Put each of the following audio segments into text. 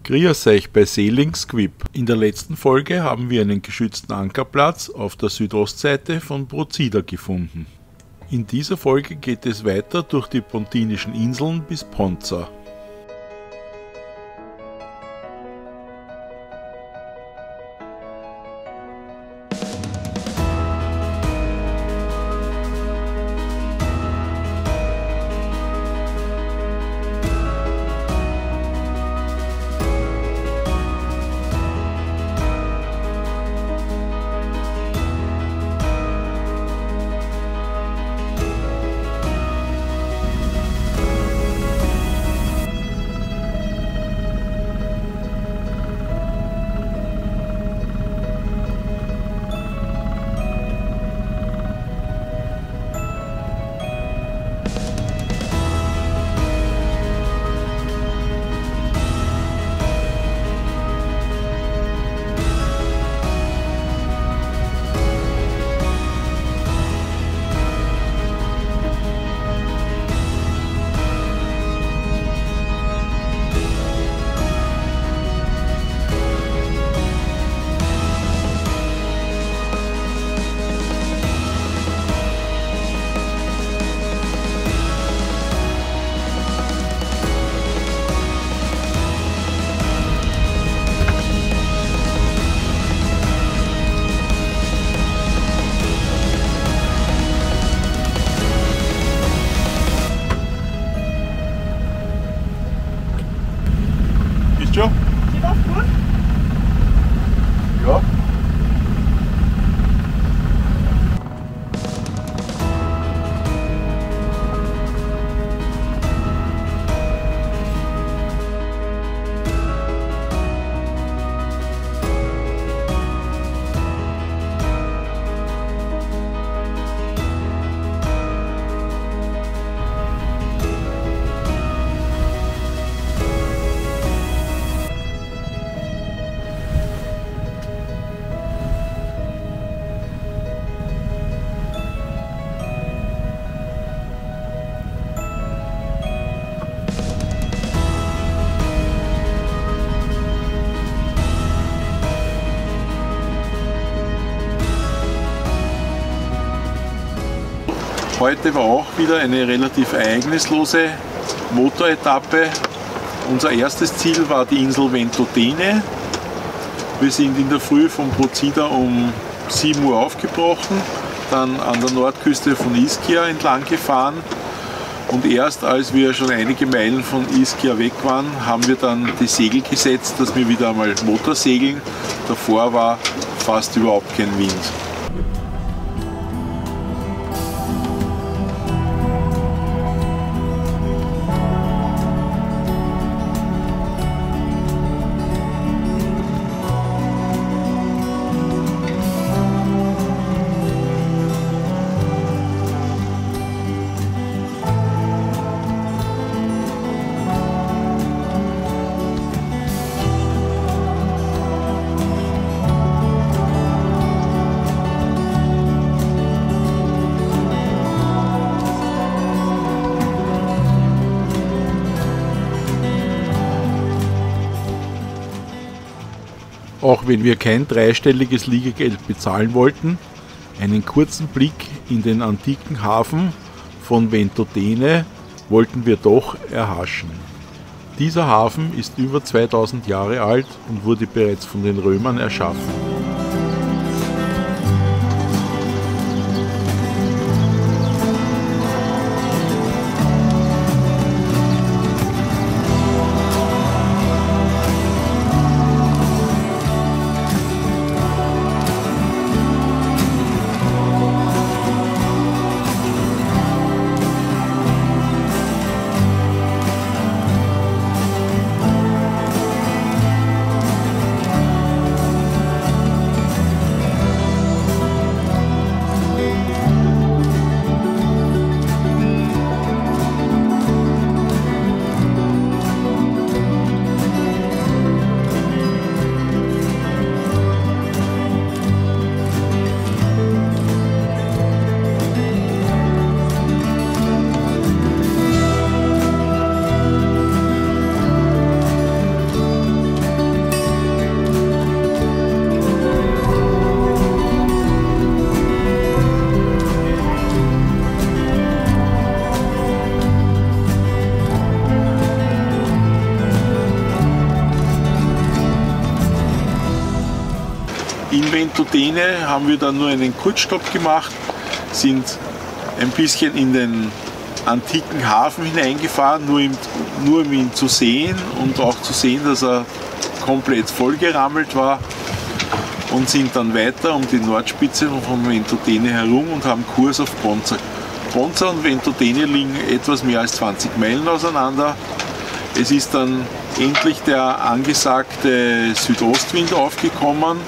Grüß euch bei Sailing Squib. In der letzten Folge haben wir einen geschützten Ankerplatz auf der Südostseite von Procida gefunden. In dieser Folge geht es weiter durch die Pontinischen Inseln bis Ponza. Geht das gut? Ja. Heute war auch wieder eine relativ ereignislose Motoretappe. Unser erstes Ziel war die Insel Ventotene. Wir sind in der Früh von Procida um 7 Uhr aufgebrochen, dann an der Nordküste von Ischia entlang gefahren und erst als wir schon einige Meilen von Ischia weg waren, haben wir dann die Segel gesetzt, dass wir wieder einmal Motorsegeln. Davor war fast überhaupt kein Wind. Auch wenn wir kein dreistelliges Liegegeld bezahlen wollten, einen kurzen Blick in den antiken Hafen von Ventotene wollten wir doch erhaschen. Dieser Hafen ist über 2000 Jahre alt und wurde bereits von den Römern erschaffen. Ventotene haben wir dann nur einen Kurzstopp gemacht, sind ein bisschen in den antiken Hafen hineingefahren, nur um ihn zu sehen und auch zu sehen, dass er komplett vollgerammelt war, und sind dann weiter um die Nordspitze von Ventotene herum und haben Kurs auf Ponza. Ponza und Ventotene liegen etwas mehr als 20 Meilen auseinander. Es ist dann endlich der angesagte Südostwind aufgekommen.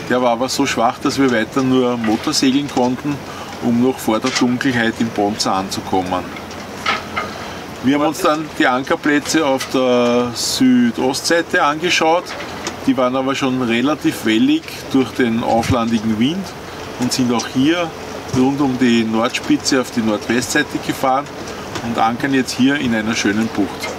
Der war aber so schwach, dass wir weiter nur Motorsegeln konnten, um noch vor der Dunkelheit in Ponza anzukommen. Wir haben uns dann die Ankerplätze auf der Südostseite angeschaut. Die waren aber schon relativ wellig durch den auflandigen Wind und sind auch hier rund um die Nordspitze auf die Nordwestseite gefahren und ankern jetzt hier in einer schönen Bucht.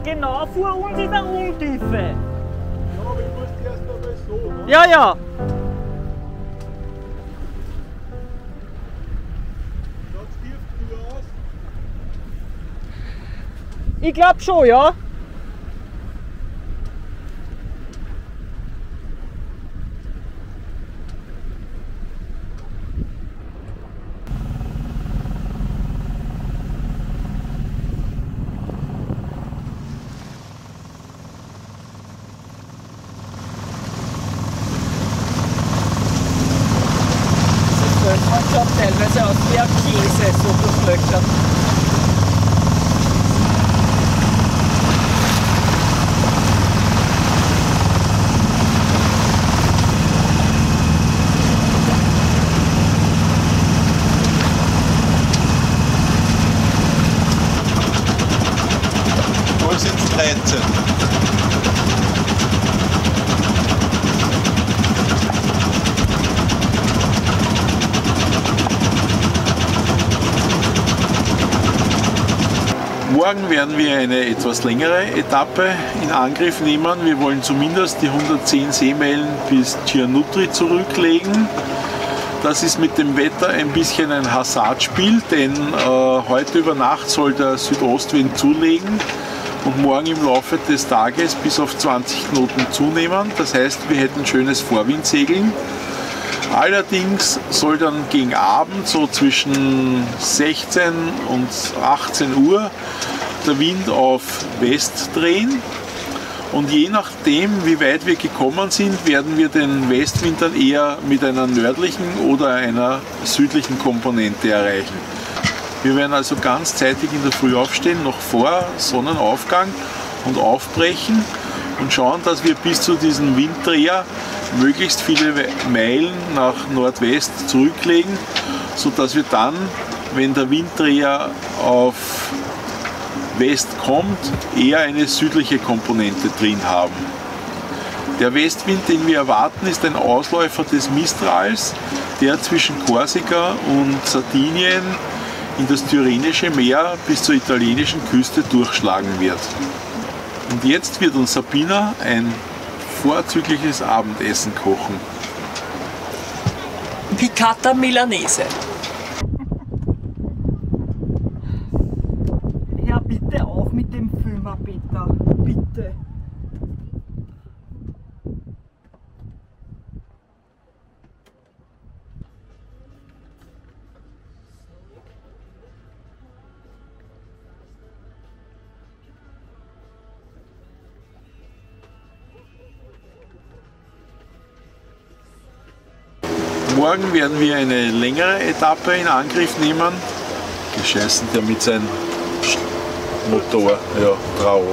genau vor uns in der Untiefe. Ja, aber ich muss erst einmal so. Ne? Ja, ja. Schaut's tief nur aus? Ich glaube schon, ja. Man schaut teilweise aus wie ein Käse, so durchlöchert. Wo sind es 13? Morgen werden wir eine etwas längere Etappe in Angriff nehmen. Wir wollen zumindest die 110 Seemeilen bis Gianutri zurücklegen. Das ist mit dem Wetter ein bisschen ein Hasardspiel, denn heute über Nacht soll der Südostwind zulegen und morgen im Laufe des Tages bis auf 20 Knoten zunehmen. Das heißt, wir hätten schönes Vorwindsegeln. Allerdings soll dann gegen Abend, so zwischen 16 und 18 Uhr, der Wind auf West drehen. Und je nachdem, wie weit wir gekommen sind, werden wir den Westwind dann eher mit einer nördlichen oder einer südlichen Komponente erreichen. Wir werden also ganz zeitig in der Früh aufstehen, noch vor Sonnenaufgang, und aufbrechen und schauen, dass wir bis zu diesem Winddreher möglichst viele Meilen nach Nordwest zurücklegen, sodass wir dann, wenn der Winddreher auf West kommt, eher eine südliche Komponente drin haben. Der Westwind, den wir erwarten, ist ein Ausläufer des Mistrals, der zwischen Korsika und Sardinien in das Tyrrhenische Meer bis zur italienischen Küste durchschlagen wird. Und jetzt wird uns Sabina ein vorzügliches Abendessen kochen. Piccata Milanese. Ja, bitte auf mit dem Filmer, Peter. Bitte. Morgen werden wir eine längere Etappe in Angriff nehmen. Gescheißen der mit seinem Motor, ja, Trau.